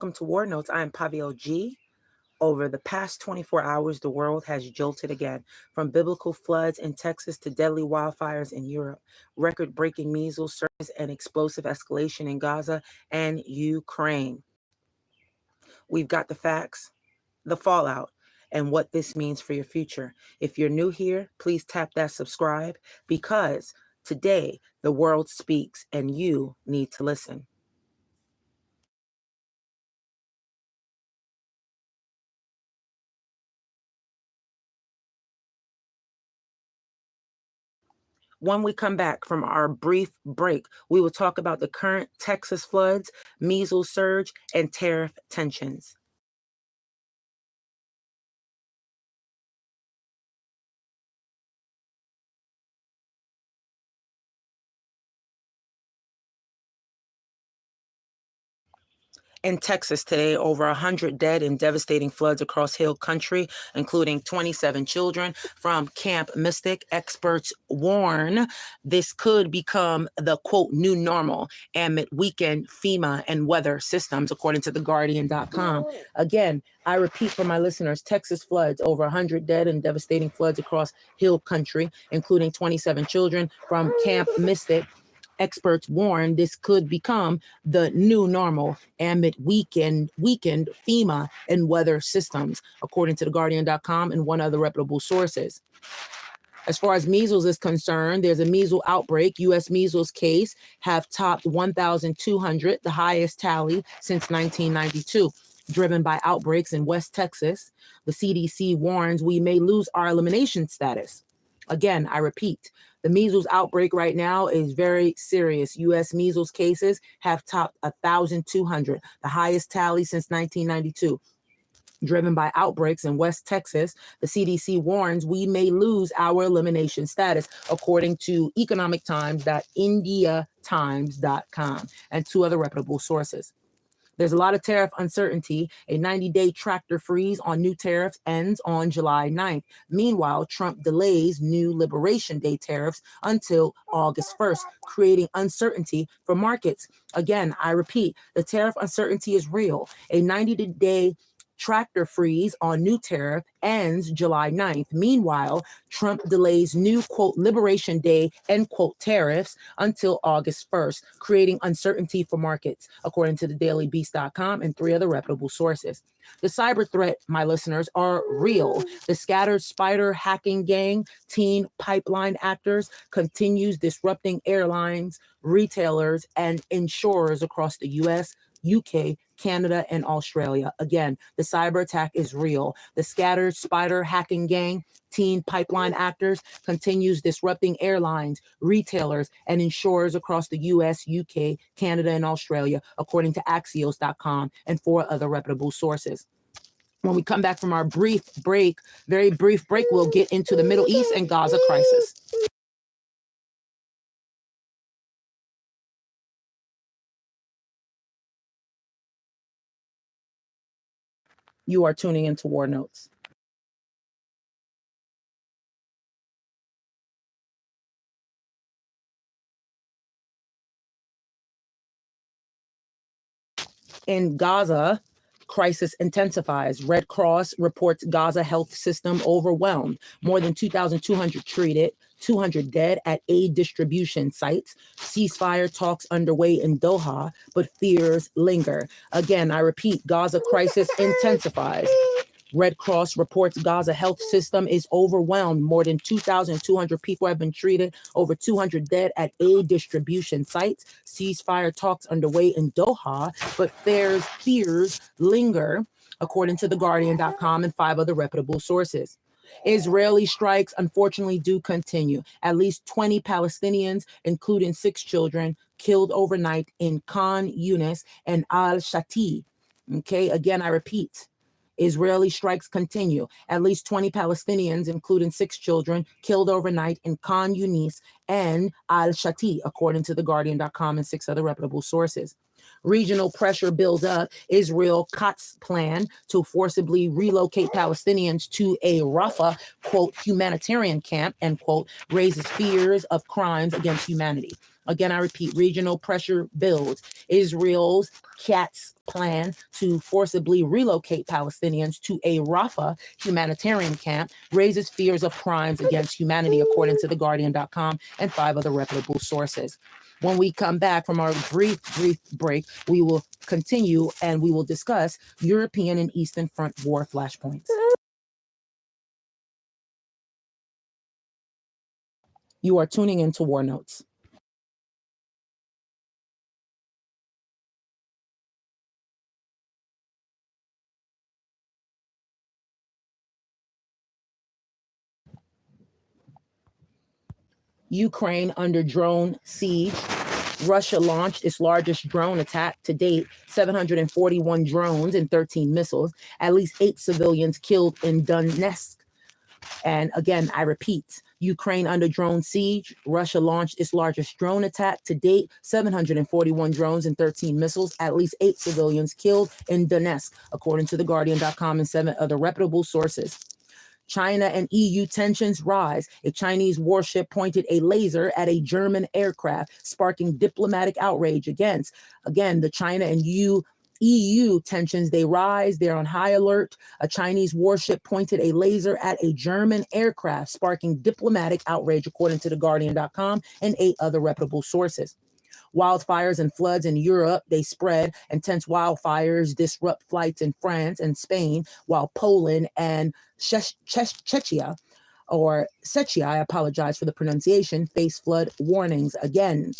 Welcome to War Notes. I am Pavio G. Over the past 24 hours, the world has jolted again, from biblical floods in Texas to deadly wildfires in Europe, record-breaking measles surges and explosive escalation in Gaza and Ukraine. We've got the facts, the fallout, and what this means for your future. If you're new here, please tap that subscribe, because today the world speaks and you need to listen. When we come back from our brief break, we will talk about the current Texas floods, measles surge, and tariff tensions. In Texas today, over 100 dead in devastating floods across Hill Country, including 27 children from Camp Mystic. Experts warn this could become the, quote, new normal amid weakened FEMA and weather systems, according to TheGuardian.com. Again, I repeat for my listeners, Texas floods, over 100 dead in devastating floods across Hill Country, including 27 children from Camp Mystic. Experts warn this could become the new normal amid weakened FEMA and weather systems, according to TheGuardian.com and one other reputable sources. As far as measles is concerned, there's a measles outbreak. U.S. measles case have topped 1,200, the highest tally since 1992. Driven by outbreaks in West Texas, the CDC warns we may lose our elimination status. Again, I repeat, the measles outbreak right now is very serious. U.S. measles cases have topped 1,200, the highest tally since 1992. Driven by outbreaks in West Texas, the CDC warns we may lose our elimination status, according to economictimes.indiatimes.com and two other reputable sources. There's a lot of tariff uncertainty. A 90-day tractor freeze on new tariffs ends on July 9th. Meanwhile, Trump delays new Liberation Day tariffs until August 1st, creating uncertainty for markets. Again, I repeat, the tariff uncertainty is real. A 90-day tractor freeze on new tariff ends July 9th. Meanwhile, Trump delays new, quote, Liberation Day, end quote, tariffs until August 1st, creating uncertainty for markets, according to thedailybeast.com and three other reputable sources. The cyber threat, my listeners, are real. The scattered spider hacking gang, teen pipeline actors, continues disrupting airlines, retailers, and insurers across the U.S., UK, Canada, and Australia. Again, the cyber attack is real. The scattered spider hacking gang, teen pipeline actors, continues disrupting airlines, retailers, and insurers across the US, UK, Canada, and Australia, according to Axios.com and four other reputable sources. When we come back from our very brief break, we'll get into the Middle East and Gaza crisis. You are tuning into War Notes. In Gaza, crisis intensifies. Red Cross reports Gaza health system overwhelmed. More than 2,200 treated, 200 dead at aid distribution sites. Ceasefire talks underway in Doha, but fears linger. Again, I repeat, Gaza crisis intensifies. Red Cross reports Gaza health system is overwhelmed. More than 2,200 people have been treated, over 200 dead at aid distribution sites. Ceasefire talks underway in Doha, but fears linger, according to TheGuardian.com and five other reputable sources. Israeli strikes, unfortunately, do continue. At least 20 Palestinians, including 6 children, killed overnight in Khan Yunis and al-Shati. Okay, again, I repeat. Israeli strikes continue. At least 20 Palestinians, including 6 children, killed overnight in Khan Yunis and al-Shati, according to TheGuardian.com and 6 other reputable sources. Regional pressure builds up. Israel cuts plan to forcibly relocate Palestinians to a Rafah, quote, humanitarian camp, end quote, raises fears of crimes against humanity. Again, I repeat, regional pressure builds. Israel's CAT's plan to forcibly relocate Palestinians to a Rafah humanitarian camp raises fears of crimes against humanity, according to TheGuardian.com and 5 other reputable sources. When we come back from our brief break, we will continue and we will discuss European and Eastern Front war flashpoints. You are tuning into War Notes. Ukraine under drone siege. Russia launched its largest drone attack to date, 741 drones and 13 missiles, at least 8 civilians killed in Donetsk. And again, I repeat, Ukraine under drone siege. Russia launched its largest drone attack to date, 741 drones and 13 missiles, at least 8 civilians killed in Donetsk, according to TheGuardian.com and 7 other reputable sources. China and EU tensions rise. A Chinese warship pointed a laser at a German aircraft, sparking diplomatic outrage against. Again, the China and EU tensions, they rise. They're on high alert. A Chinese warship pointed a laser at a German aircraft, sparking diplomatic outrage, according to TheGuardian.com and 8 other reputable sources. Wildfires and floods in Europe, they spread. Intense wildfires disrupt flights in France and Spain, while Poland and Czechia, I apologize for the pronunciation, face flood warnings again.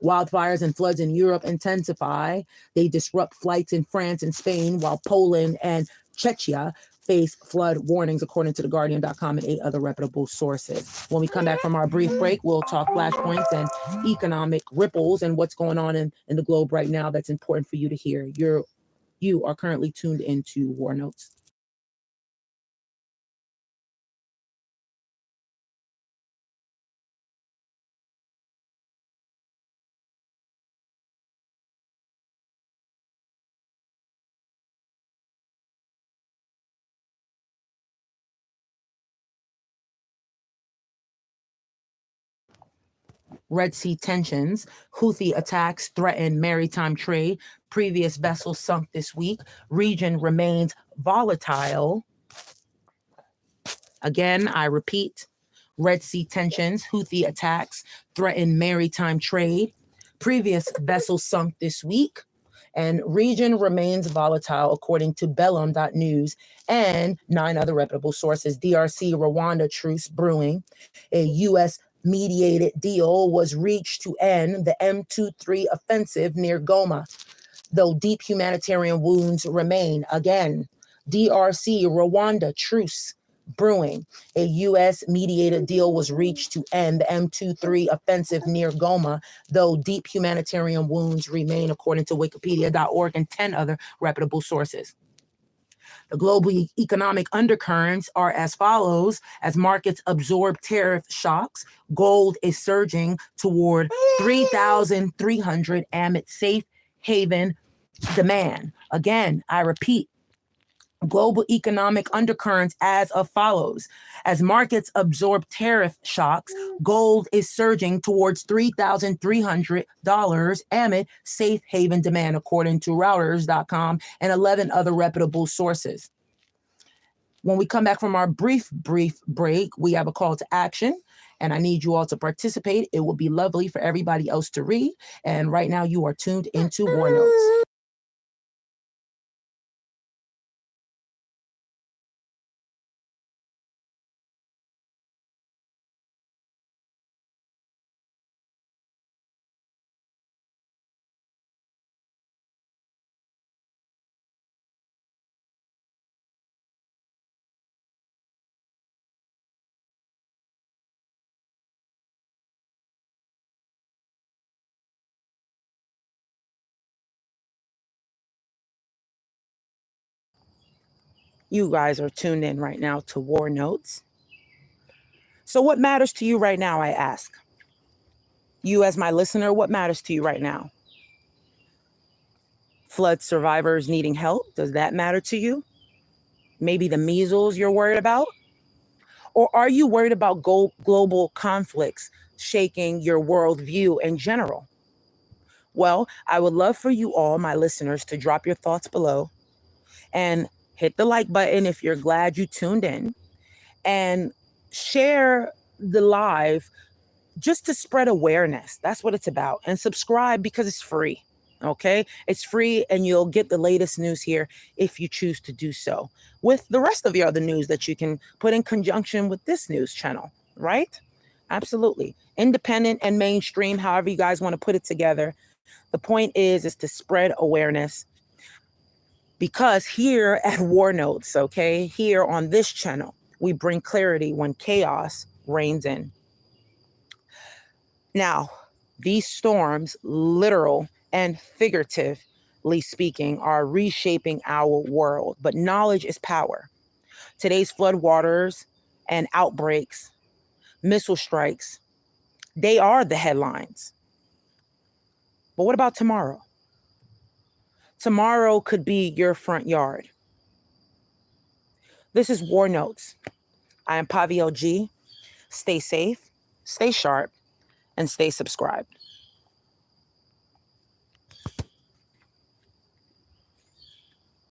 Wildfires and floods in Europe intensify. They disrupt flights in France and Spain, while Poland and Czechia face flood warnings, according to TheGuardian.com and 8 other reputable sources. When we come back from our brief break, we'll talk flashpoints and economic ripples and what's going on in the globe right now that's important for you to hear. You are currently tuned into War Notes. Red Sea tensions, Houthi attacks threaten maritime trade, previous vessels sunk this week, region remains volatile. Again, I repeat, Red Sea tensions, Houthi attacks threaten maritime trade, previous vessels sunk this week, and region remains volatile, according to Bellum.news and 9 other reputable sources. DRC Rwanda truce brewing. A U.S. mediated deal was reached to end the M23 offensive near Goma, though deep humanitarian wounds remain. Again, DRC Rwanda truce brewing. A U.S. mediated deal was reached to end the M23 offensive near Goma, though deep humanitarian wounds remain, according to Wikipedia.org and 10 other reputable sources. The global economic undercurrents are as follows. As markets absorb tariff shocks, gold is surging toward 3,300 amid safe haven demand. Again, I repeat, global economic undercurrents as follows. As markets absorb tariff shocks, gold is surging towards $3,300 amid safe haven demand, according to Reuters.com and 11 other reputable sources. When we come back from our brief break, we have a call to action, and I need you all to participate. It will be lovely for everybody else to read. And right now you are tuned into War Notes. You guys are tuned in right now to War Notes. So what matters to you right now, I ask? You as my listener, what matters to you right now? Flood survivors needing help, does that matter to you? Maybe the measles you're worried about? Or are you worried about global conflicts shaking your worldview in general? Well, I would love for you all, my listeners, to drop your thoughts below and hit the like button if you're glad you tuned in, and share the live just to spread awareness. That's what it's about. And subscribe because it's free. Okay, it's free, and you'll get the latest news here if you choose to do so, with the rest of the other news that you can put in conjunction with this news channel, right? Absolutely. Independent and mainstream, however you guys want to put it together. The point is to spread awareness, because here at War Notes, okay, here on this channel, we bring clarity when chaos reigns in. Now, these storms, literal and figuratively speaking, are reshaping our world, but knowledge is power. Today's floodwaters and outbreaks, missile strikes, they are the headlines. But what about tomorrow? Tomorrow could be your front yard. This is War Notes. I am Pavi LG. Stay safe, stay sharp, and stay subscribed.